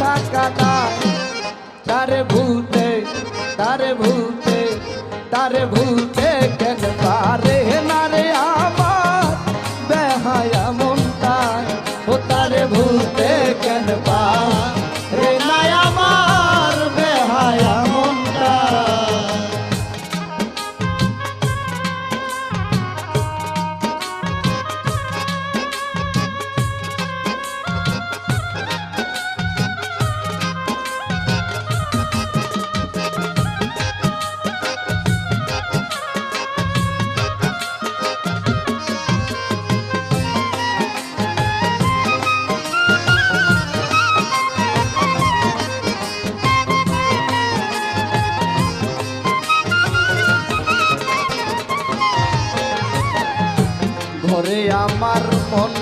থাকা দায়। তারে ভুলতে তারে ভুলতে তারে ভুলতে কেন পারে না রে আমার বেহায়া মনটায়। ও তারে ভুলতে কেন পারে না আমার বেহায়া মনটায়। ঘরে আমার মন